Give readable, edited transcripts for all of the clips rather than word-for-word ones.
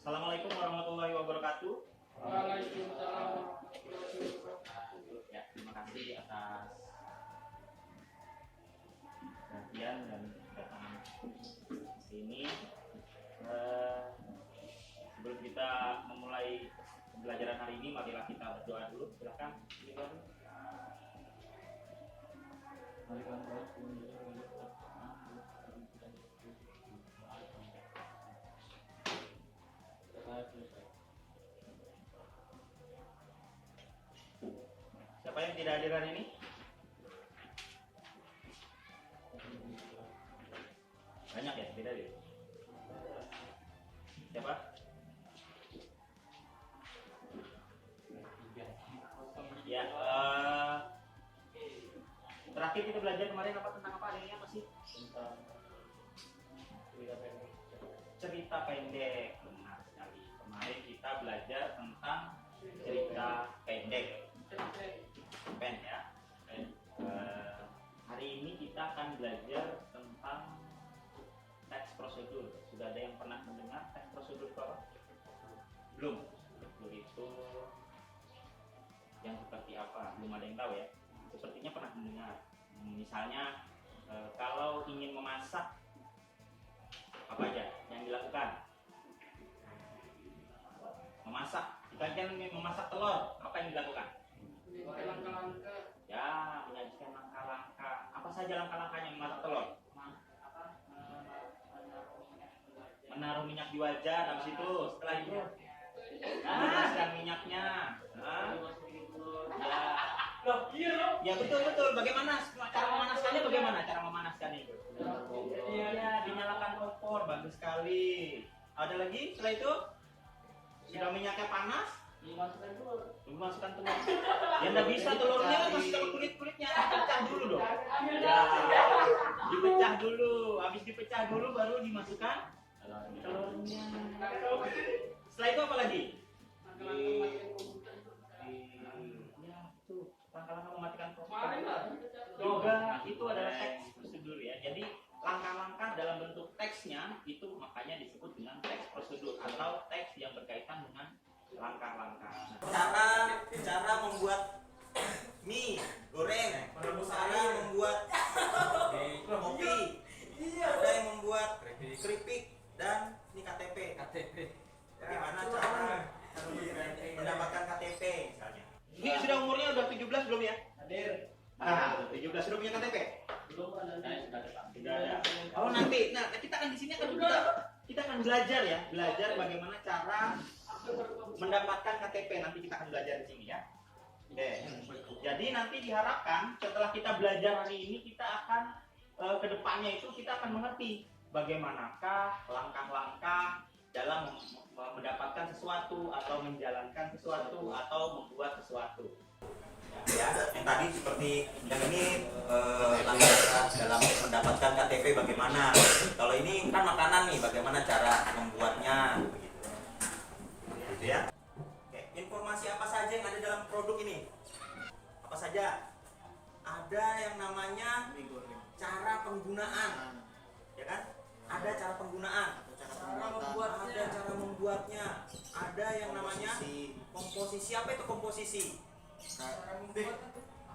Assalamualaikum warahmatullahi wabarakatuh. Waalaikumsalam warahmatullahi wabarakatuh. Ya, terima kasih atas perhatian dan kedatangan sini. Sebelum kita memulai pembelajaran hari ini, marilah kita berdoa dulu. Silakan. Siapa yang tidak hadir hari ini? Banyak ya, tidak hadir. Siapa? Ya, terakhir kita belajar kemarin tentang apa adanya apa sih? Cerita pendek. Benar sekali. Kemarin kita belajar tentang cerita pendek. Pen ya. Hari ini kita akan belajar tentang teks prosedur. Sudah ada yang pernah mendengar teks prosedur apa? Belum. Prosedur itu yang seperti apa? Belum ada yang tahu ya. Sepertinya pernah mendengar. Misalnya kalau ingin memasak, apa aja yang dilakukan? Memasak. Kita kan memasak telur, apa yang dilakukan? Langkah-langkah. Ya, menyajikan langkah-langkah. Apa saja langkah-langkahnya memasak telur? Menaruh minyak di wajan, habis itu setelah itu memasukkan minyaknya. Ya betul. Bagaimana cara memanaskannya? Bagaimana cara memanaskannya itu? Iya, dinyalakan kompor, bagus sekali. Ada lagi setelah itu? Sudah minyaknya panas? Dimasukkan telur. Ya enggak bisa, telurnya kan masih dalam kulit-kulitnya, dipecah dulu dong. Ya, dipecah dulu. Habis dipecah dulu baru dimasukkan telurnya. Setelah itu apa lagi? Ya, tuh, langkah-langkah mematikan kompor. Juga itu adalah teks prosedur ya. Jadi langkah-langkah dalam bentuk teksnya itu makanya disebut dengan teks prosedur atau teks yang berkaitan dengan langkah-langkah. Cara membuat mie goreng, cara membuat kopi, ada yang membuat keripik dan ini KTP. Bagaimana cara mendapatkan KTP misalnya? Ini sudah umurnya udah 17 belum ya? Hadir. 17 sudah punya KTP? Belum ada. Tidak ada. Oh nanti, nah kita akan di sini kita akan belajar ya, belajar bagaimana cara mendapatkan KTP. Nanti kita akan belajar di sini ya. Oke. Jadi nanti diharapkan setelah kita belajar hari ini kita akan kedepannya itu kita akan mengerti bagaimanakah langkah-langkah dalam mendapatkan sesuatu atau menjalankan sesuatu atau membuat sesuatu. Ya, yang tadi seperti yang ini langkah dalam mendapatkan KTP bagaimana. Kalau ini kan makanan nih, bagaimana cara membuatnya gitu ya. Oke, informasi apa saja yang ada dalam produk ini? Apa saja? Ada yang namanya cara penggunaan. Ya kan? Ada cara penggunaan. Ada cara membuatnya. Ada yang namanya komposisi. Apa itu komposisi?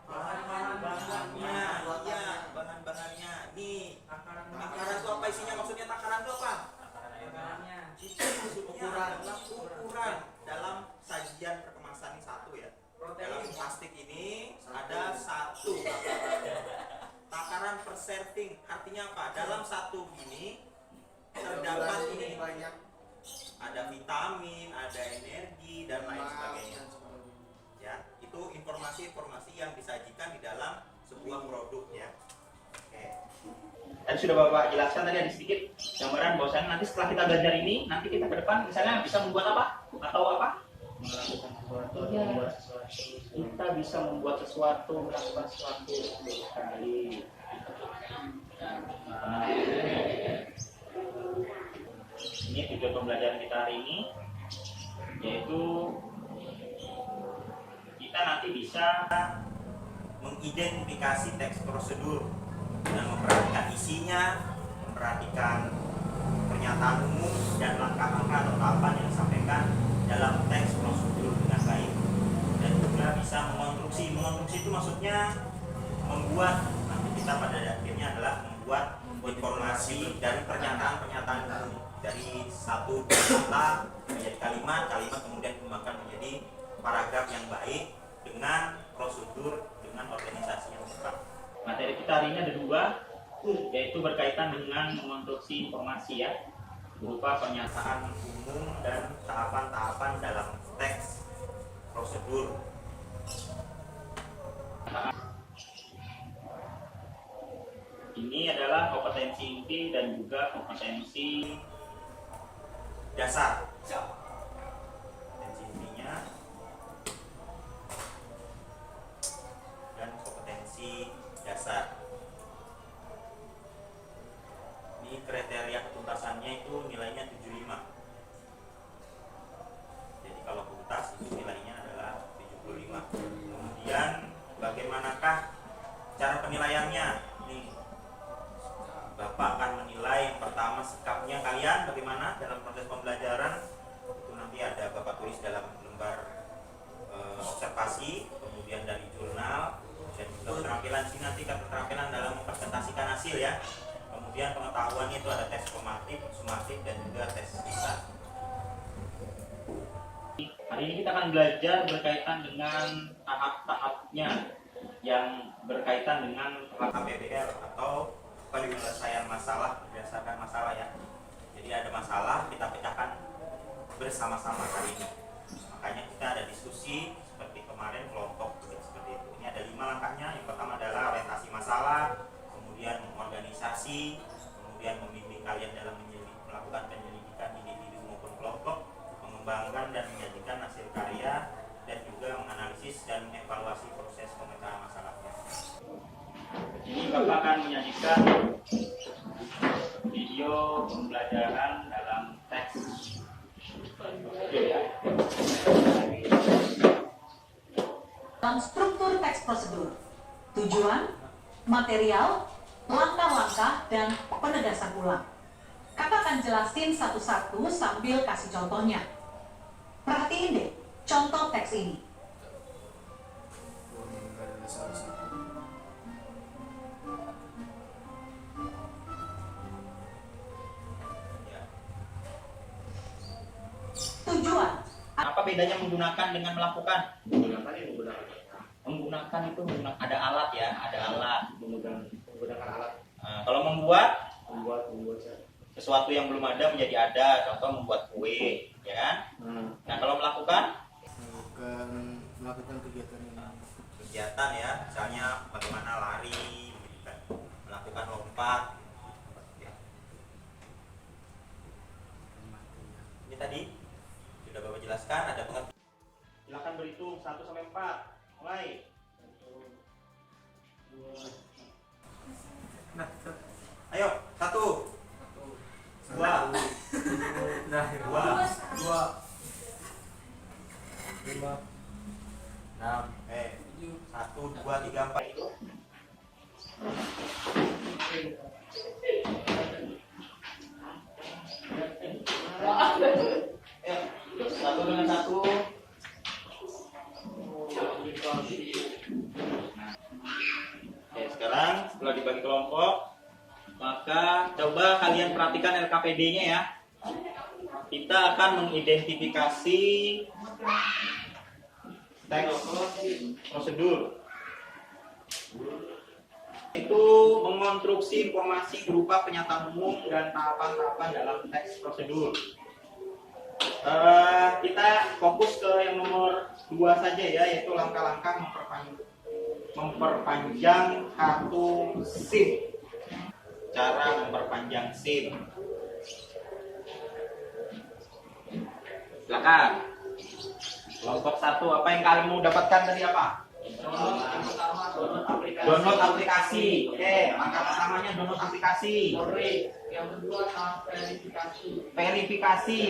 Bahan-bahannya, iya, bahan-bahannya. Nih, takaran itu apa isinya? Maksudnya takaran itu apa? Ukuran dalam sajian perkemasan ini satu ya. Dalam plastik ini ada satu takaran per serving. Artinya apa? Dalam satu ini terdapat ini banyak. Ada vitamin, ada energi dan lain sebagainya. Ya, itu informasi-informasi yang disajikan di dalam sebuah produk ya. Oke. Tadi sudah Bapak jelaskan tadi ada sedikit gambaran bahwasanya nanti setelah kita belajar ini, nanti kita ke depan misalnya bisa membuat apa? Atau apa? Iya. Kita bisa membuat sesuatu, melakukan sesuatu sekali. Ini tujuan pembelajaran kita hari ini, yaitu kita nanti bisa mengidentifikasi teks prosedur dan memperhatikan isinya, memperhatikan pernyataan umum dan langkah-langkah atau tahapan yang disampaikan dalam teks prosedur dengan baik, dan juga bisa mengonstruksi. Mengonstruksi itu maksudnya membuat, nanti kita pada akhirnya adalah membuat informasi dari pernyataan-pernyataan dari satu kata menjadi kalimat, kemudian dikembangkan menjadi paragraf yang baik dengan prosedur, dengan organisasi yang tepat. Materi kita hari ini ada 2, yaitu berkaitan dengan mengonstruksi informasi ya, berupa pernyataan umum dan tahapan-tahapan dalam teks prosedur. Ini adalah kompetensi inti dan juga kompetensi dasar. Kompetensi intinya dan kompetensi dasar. Ini kriteria ketuntasannya itu nilainya 75. Jadi kalau tuntas itu nilainya adalah 75. Kemudian bagaimanakah cara penilaiannya? Nih, Bapak akan menilai yang pertama sikapnya kalian bagaimana dalam proses pembelajaran. Itu nanti ada Bapak tulis dalam lembar observasi, kemudian dari jurnal, dan juga keterampilan sini nanti keterampilan dalam mempresentasikan hasil ya. Kemudian pengetahuannya itu ada tes formatif, sumatif, dan juga tes lisan. Hari ini kita akan belajar berkaitan dengan tahap-tahapnya yang berkaitan dengan KPBL atau penyelesaian masalah berdasarkan masalah ya. Jadi ada masalah, kita pecahkan bersama-sama kali ini. Makanya kita ada diskusi seperti kemarin kelompok seperti itu. Ini ada 5 langkahnya. Yang pertama adalah orientasi masalah, kemudian mengorganisasi, kemudian membimbing kalian dalam melakukan penyelidikan individu maupun kelompok, mengembangkan dan menjadikan hasil karya, dan juga menganalisis dan mengevaluasi proses pemecahan masalahnya. Ini Bapak akan menyajikan video pembelajaran dalam teks. Dalam struktur teks prosedur, tujuan, material, langkah-langkah, dan penegasan ulang. Kakak akan jelasin satu-satu sambil kasih contohnya. Perhatiin deh contoh teks ini. Tujuan. Apa bedanya menggunakan dengan melakukan? Menggunakan itu ada alat ya, ada alat. Menggunakan alat. Kalau membuat Membuat sesuatu yang belum ada menjadi ada, contoh membuat kue, ya kan? Nah kalau melakukan kegiatan ya, misalnya bagaimana lari, gitu kan? Melakukan lompat. Ya. Ini tadi sudah Bapak jelaskan, ada pengertian. Silakan berhitung 1 sampai 4. Mulai. Ayo, 1, 2, 2, 5, 6, 1, 2, 3, 4 itu. Satu dengan satu. Oke, sekarang setelah dibagi kelompok, maka coba kalian perhatikan LKPD-nya ya. Kita akan mengidentifikasi teks prosedur. Itu mengonstruksi informasi berupa pernyataan umum dan tahapan-tahapan dalam teks prosedur. Kita fokus ke yang nomor 2 saja ya, yaitu langkah-langkah memperpanjang kartu SIM. Cara memperpanjang SIM. Silakan. Kelompok 1, apa yang kamu dapatkan dari apa? Download aplikasi. Oke, langkah pertamanya download aplikasi. yang kedua tahap verifikasi. Verifikasi.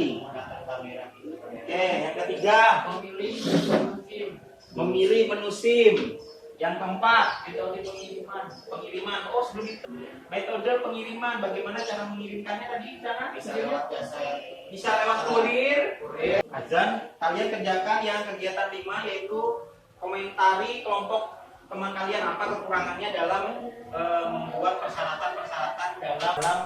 Oke, yang ketiga Memilih menu SIM. memilih menu SIM. Yang keempat, Metode pengiriman. pengiriman. Oh, sebelum itu metode pengiriman, bagaimana cara mengirimkannya tadi? Jangan Bisa lewat jasa bisa lewat kurir. Azan, kalian kerjakan yang kegiatan 5, yaitu komentari kelompok teman kalian apa kekurangannya dalam membuat persyaratan-persyaratan dalam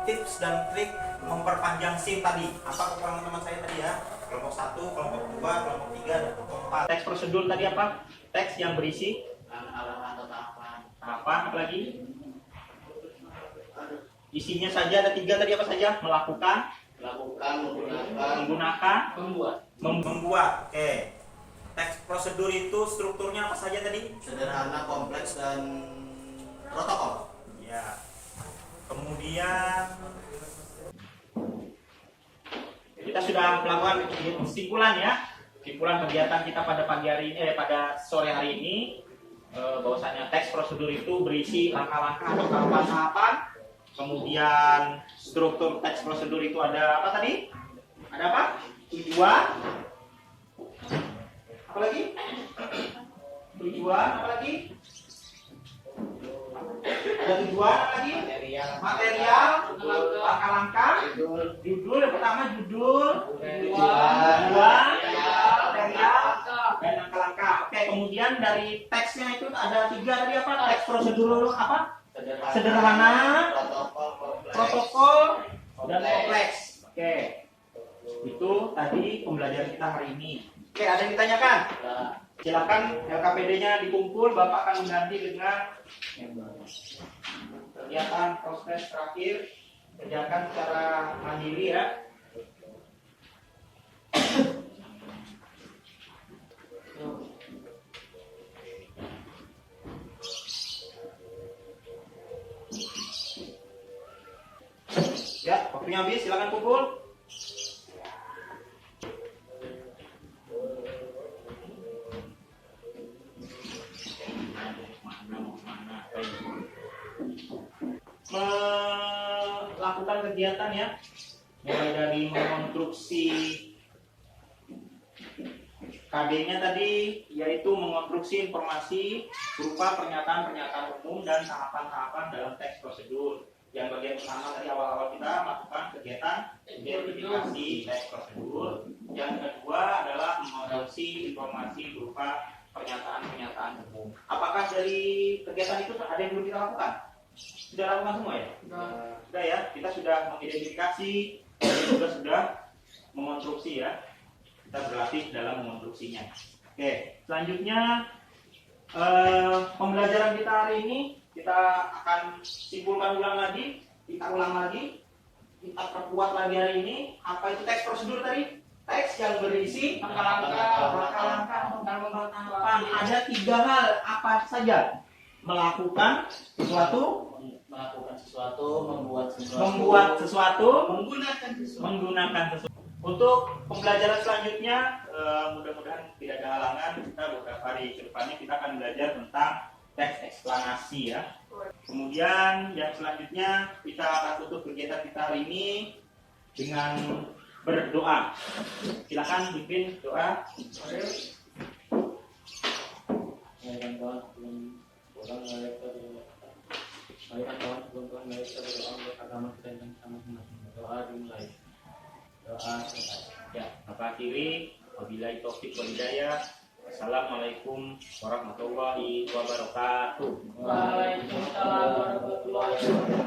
tips dan trik memperpanjang SIM tadi. Apa kekurangan teman saya tadi ya? Kelompok 1, kelompok 2, kelompok 3, dan kelompok 4. Teks prosedur tadi apa? Teks yang berisi alamat atau tahapan. apa lagi? Isinya saja ada 3 tadi apa saja? Melakukan, menggunakan, membuat. Oke. Teks prosedur itu strukturnya apa saja tadi? Sederhana, kompleks, dan protokol. Ya. Kemudian kita sudah melakukan kesimpulan ya. Kesimpulan kegiatan kita pada pagi hari ini, pada sore hari ini, bahwasanya teks prosedur itu berisi langkah-langkah atau tahapan-tahapan. Kemudian struktur teks prosedur itu ada apa tadi? Ada apa? Tujuan. Apa lagi? Tujuan. Apa lagi? Ada tujuan. Apa lagi? Material. Langkah-langkah. Judul. Yang pertama judul. Tujuan. Material. Dan langkah-langkah. Oke. Kemudian dari teksnya itu ada 3 tadi apa? Teks prosedur apa? Sederhana, protokol, dan kompleks. Oke, itu tadi pembelajaran kita hari ini. Oke, ada yang ditanyakan? Silakan LKPD-nya dikumpul, Bapak akan mengganti dengan kegiatan proses terakhir. Kerjakan secara mandiri ya. Ya, waktunya habis, silakan kumpul. Melakukan kegiatan ya, mulai dari mengonstruksi KD-nya tadi, yaitu mengonstruksi informasi berupa pernyataan-pernyataan umum dan tahapan-tahapan dalam teks prosedur. Yang bagian pertama tadi awal-awal kita melakukan kegiatan identifikasi teks prosedur. Yang kedua adalah mengonstruksi informasi berupa pernyataan-pernyataan umum. Apakah dari kegiatan itu ada yang belum kita lakukan? Sudah lakukan semua ya? Sudah ya, kita sudah mengidentifikasi, dan juga sudah mengonstruksi ya. Kita berlatih dalam mengonstruksinya. Oke, selanjutnya pembelajaran kita hari ini kita akan simpulkan ulang lagi, kita ulang lagi, kita perkuat lagi hari ini. Apa itu teks prosedur tadi? Teks yang berisi langkah-langkah dan tahapan. Ada 3 hal apa saja? Melakukan sesuatu, membuat sesuatu, menggunakan sesuatu. Untuk pembelajaran selanjutnya, mudah-mudahan tidak ada halangan. Kita beberapa hari ke depannya kita akan belajar tentang teks eksplanasi ya. Kemudian yang selanjutnya kita akan tutup kegiatan kita hari ini dengan berdoa. Silakan pimpin doa. Doa ya, Bapak akhiri. Wabillahi taufik wal hidayah. Assalamualaikum warahmatullahi wabarakatuh. Waalaikumsalam warahmatullahi wabarakatuh.